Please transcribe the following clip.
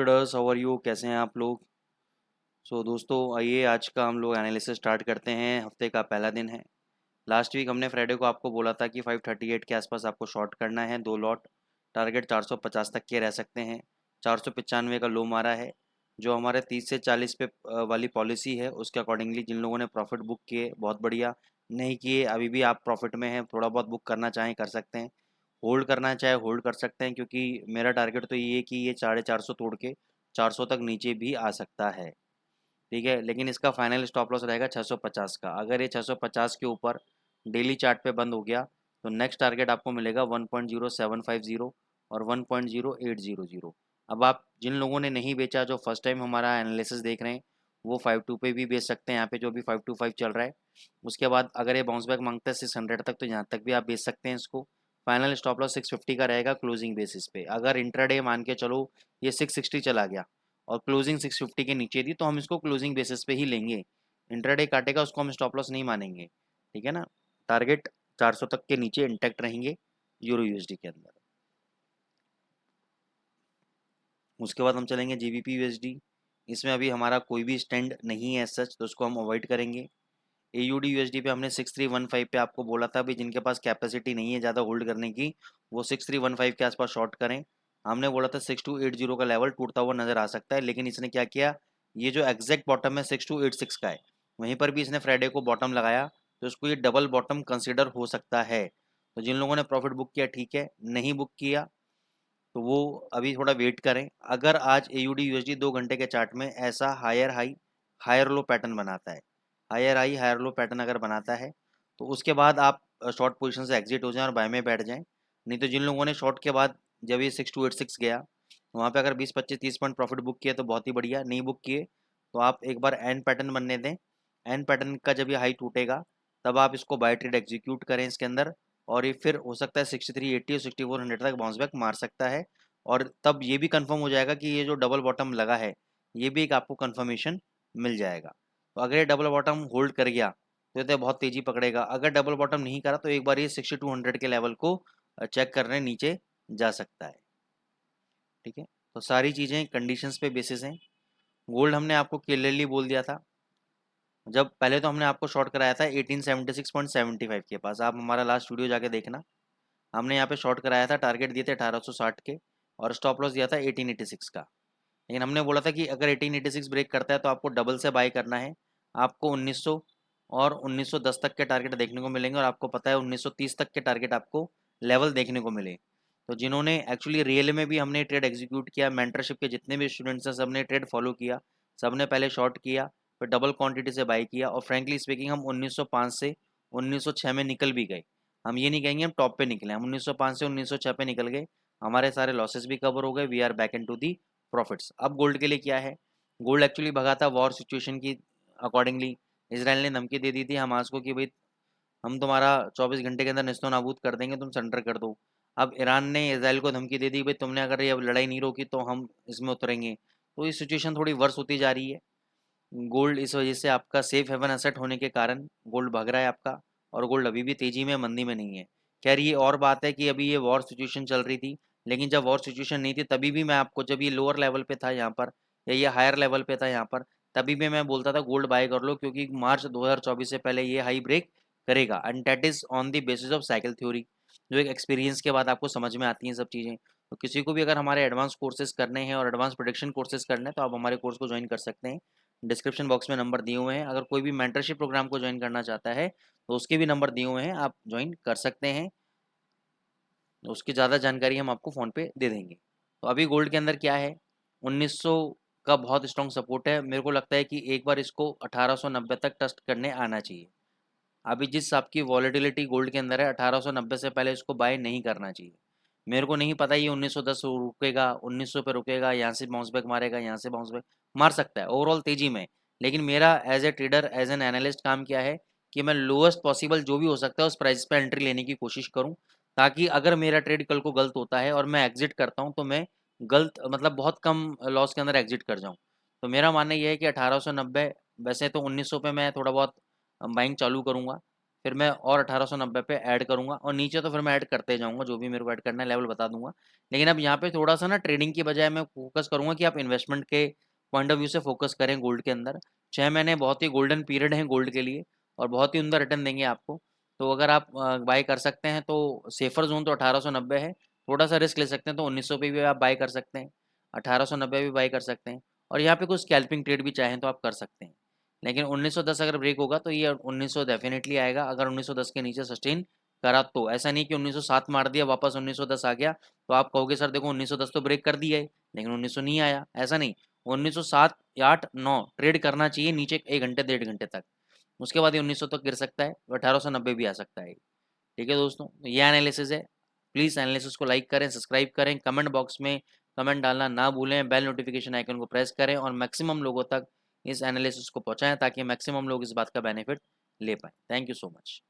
Traders, how are you? कैसे हैं आप लोग? दोस्तों, आइए आज का हम लोग एनालिसिस स्टार्ट करते हैं। हफ्ते का पहला दिन है। लास्ट वीक हमने फ्राइडे को आपको बोला था कि 538 के आसपास आपको शॉर्ट करना है, 2 लॉट। टारगेट 450 तक के रह सकते हैं। 495 का लो मारा है। जो हमारे 30 से 40 पे वाली पॉलिसी है उसके अकॉर्डिंगली जिन लोगों ने प्रॉफिट बुक किए बहुत बढ़िया। नहीं किए अभी भी आप प्रॉफिट में हैं, थोड़ा बहुत बुक करना चाहें कर सकते हैं। होल्ड करना चाहे होल्ड कर सकते हैं, क्योंकि मेरा टारगेट तो ये है कि ये 450 तोड़ के 400 तक नीचे भी आ सकता है। ठीक है, लेकिन इसका फाइनल स्टॉप लॉस रहेगा 650 का। अगर ये 650 के ऊपर डेली चार्ट पे बंद हो गया तो नेक्स्ट टारगेट आपको मिलेगा 1.0750 और 1.0800। अब आप जिन लोगों ने नहीं बेचा, जो फर्स्ट टाइम हमारा एनालिसिस देख रहे हैं, वो 52 पे भी बेच सकते हैं। यहाँ पे जो भी 525 चल रहा है, उसके बाद अगर ये बाउंस बैक मांगता है 600 तक, तो यहाँ तक भी आप बेच सकते हैं इसको। फाइनल स्टॉप लॉस 650 का रहेगा क्लोजिंग बेसिस पे। अगर इंट्राडे मान के चलो ये 660 चला गया और क्लोजिंग 650 के नीचे दी, तो हम इसको क्लोजिंग बेसिस पे ही लेंगे। इंट्राडे काटेगा उसको हम स्टॉप लॉस नहीं मानेंगे। ठीक है ना। टारगेट 400 तक के नीचे इंटैक्ट रहेंगे यूरो यूएसडी के अंदर। उसके बाद हम चलेंगे जीबीपी यूएसडी। इसमें अभी हमारा कोई भी स्टैंड नहीं है सच, तो उसको हम अवॉइड करेंगे। एयूडी यूएसडी पे हमने 6315 पे आपको बोला था भी जिनके पास कैपेसिटी नहीं है ज़्यादा होल्ड करने की, वो 6315 के आसपास शॉर्ट करें। हमने बोला था 6280 का लेवल टूटता हुआ नजर आ सकता है, लेकिन इसने क्या किया, ये जो एग्जैक्ट बॉटम है 6286 का है, वहीं पर भी इसने फ्राइडे को बॉटम लगाया, तो इसको ये डबल बॉटम कंसिडर हो सकता है। तो जिन लोगों ने प्रॉफिट बुक किया ठीक है, नहीं बुक किया तो वो अभी थोड़ा वेट करें। अगर आज एयूडी यूएसडी 2 घंटे के चार्ट में ऐसा higher high higher low pattern बनाता है, higher high higher low pattern अगर बनाता है, तो उसके बाद आप शॉर्ट पोजीशन से एग्जिट हो जाएं और बाय में बैठ जाएं। नहीं तो जिन लोगों ने शॉर्ट के बाद जब ये 6286 गया, तो वहाँ पे अगर 20 25 30 पॉइंट प्रॉफिट बुक किया तो बहुत ही बढ़िया। नहीं बुक किए तो आप एक बार एंड पैटर्न बनने दें। एंड पैटर्न का जब ये हाई टूटेगा तब आप इसको बाय ट्रेड एग्जीक्यूट करें इसके अंदर, और ये फिर हो सकता है 6380 और 6400 तक बाउंस बैक मार सकता है। और तब ये भी कंफर्म हो जाएगा कि ये जो डबल बॉटम लगा है, ये भी एक आपको कंफर्मेशन मिल जाएगा। तो अगर ये डबल बॉटम होल्ड कर गया तो ये तो बहुत तेजी पकड़ेगा। अगर डबल बॉटम नहीं करा तो एक बार ये 6200 के लेवल को चेक करने नीचे जा सकता है। ठीक है, तो सारी चीज़ें कंडीशंस पे बेसिस हैं। गोल्ड हमने आपको क्लियरली बोल दिया था, जब पहले तो हमने आपको शॉर्ट कराया था 1876.75 के पास। आप हमारा लास्ट वीडियो जाके देखना। हमने यहाँ पे शॉर्ट कराया था, टारगेट दिए थे 1860 के और स्टॉप लॉस दिया था 1886 का। लेकिन हमने बोला था कि अगर 1886 ब्रेक करता है तो आपको डबल से बाय करना है। आपको 1900 और 1910 तक के टारगेट देखने को मिलेंगे, और आपको पता है 1930 तक के टारगेट आपको लेवल देखने को मिले। तो जिन्होंने एक्चुअली रियल में भी हमने ट्रेड एग्जीक्यूट किया, मेंटरशिप के जितने भी स्टूडेंट्स हैं सबने ट्रेड फॉलो किया, सबने पहले शॉर्ट किया फिर डबल क्वांटिटी से बाय किया, और फ्रेंकली स्पीकिंग हम 1905 से 1906 में निकल भी गए। हम ये नहीं कहेंगे हम टॉप पे निकले, हम 1905 से 1906 पे निकल गए। हमारे सारे लॉसेस भी कवर हो गए, we are back into the profits. अब गोल्ड के लिए क्या है, गोल्ड एक्चुअली भगा था वॉर सिचुएशन की अकॉर्डिंगली। इसराइल ने धमकी दे दी थी हमास को कि भाई हम तुम्हारा 24 घंटे के अंदर निस्तो नाबूद कर देंगे, तुम सरेंडर कर दो। अब ईरान ने इसराइल को धमकी दे दी भाई तुमने अगर ये अब लड़ाई नहीं रोकी तो हम इसमें उतरेंगे। तो ये सिचुएशन थोड़ी वर्स होती जा रही है। गोल्ड इस वजह से आपका सेफ हेवन एसेट होने के कारण गोल्ड भाग रहा है आपका, और गोल्ड अभी भी तेजी में मंदी में नहीं है। खैर ये और बात है कि अभी ये वॉर सिचुएशन चल रही थी, लेकिन जब वॉर सिचुएशन नहीं थी तभी भी मैं आपको, जब ये लोअर लेवल पे था यहाँ पर या ये हायर लेवल पे था यहाँ पर, तभी भी मैं बोलता था गोल्ड बाय कर लो, क्योंकि मार्च 2024 से पहले ये हाई ब्रेक करेगा। And that is on the basis of cycle theory, जो एक एक्सपीरियंस के बाद आपको समझ में आती हैं सब चीज़ें। तो किसी को भी अगर हमारे एडवांस कोर्सेज करने हैं और एडवांस प्रोडिक्शन कोर्सेज करने हैं तो आप हमारे कोर्स को ज्वाइन कर सकते हैं। डिस्क्रिप्शन बॉक्स में नंबर दिए हुए हैं। अगर कोई भी मेंटरशिप प्रोग्राम को ज्वाइन करना चाहता है तो उसके भी नंबर दिए हुए हैं, आप ज्वाइन कर सकते हैं। उसकी ज़्यादा जानकारी हम आपको फ़ोन पे दे देंगे। तो अभी गोल्ड के अंदर क्या है, 1900 का बहुत स्ट्रॉन्ग सपोर्ट है। मेरे को लगता है कि एक बार इसको 1890 तक टस्ट करने आना चाहिए। अभी जिस आपकी वॉलेटिलिटी गोल्ड के अंदर है, 1890 से पहले इसको बाय नहीं करना चाहिए। मेरे को नहीं पता ये 1910 रुकेगा, 1900 पे रुकेगा, यहाँ से बाउंस बैक मारेगा, यहाँ से बाउंस बैक मार सकता है ओवरऑल तेजी में। लेकिन मेरा as a trader as an analyst काम क्या है कि मैं लोएस्ट पॉसिबल जो भी हो सकता है उस प्राइस पे एंट्री लेने की कोशिश करूं, ताकि अगर मेरा ट्रेड कल को गलत होता है और मैं एग्जिट करता हूं तो मैं गलत मतलब बहुत कम लॉस के अंदर एग्जिट कर जाऊं। तो मेरा मानना यह है कि 1890, वैसे तो 1900 पे मैं थोड़ा बहुत बाइंग चालू करूंगा, फिर मैं और 1890 पे ऐड करूँगा और नीचे तो फिर मैं ऐड करते जाऊँगा, जो भी मेरे को ऐड करना है लेवल बता दूँगा। लेकिन अब यहाँ पे थोड़ा-सा ना ट्रेडिंग की बजाय मैं फ़ोकस करूँगा कि आप इन्वेस्टमेंट के पॉइंट ऑफ व्यू से फ़ोकस करें गोल्ड के अंदर। 6 महीने बहुत ही गोल्डन पीरियड है गोल्ड के लिए और बहुत ही उम्दा रिटर्न देंगे आपको। तो अगर आप बाय कर सकते हैं तो सेफ़र ज़ोन तो 1890 है, थोड़ा-सा रिस्क ले सकते हैं तो 1900 पे भी आप बाय कर सकते हैं, 1890 भी बाय कर सकते हैं और यहाँ पे कुछ स्कैल्पिंग ट्रेड भी चाहें तो आप कर सकते हैं। लेकिन 1910 अगर ब्रेक होगा तो ये 1900 डेफिनेटली आएगा, अगर 1910 के नीचे सस्टेन करा तो। ऐसा नहीं कि 1907 मार दिया वापस 1910 आ गया तो आप कहोगे सर देखो 1910 तो ब्रेक कर दिया है लेकिन 1900 नहीं आया, ऐसा नहीं। 1907 या 8 9 ट्रेड करना चाहिए नीचे 1 घंटे 1.5 घंटे तक, उसके बाद ये 1900 तक गिर सकता है, 1890 भी आ सकता है। ठीक है दोस्तों, तो ये एनालिसिस है। प्लीज़ एनालिसिस को लाइक करें, सब्सक्राइब करें, कमेंट बॉक्स में कमेंट डालना ना भूलें, बेल नोटिफिकेशन आइकन को प्रेस करें और मैक्सिमम लोगों तक इस एनालिसिस को पहुंचाएं ताकि मैक्सिमम लोग इस बात का बेनिफिट ले पाएँ। Thank you so much.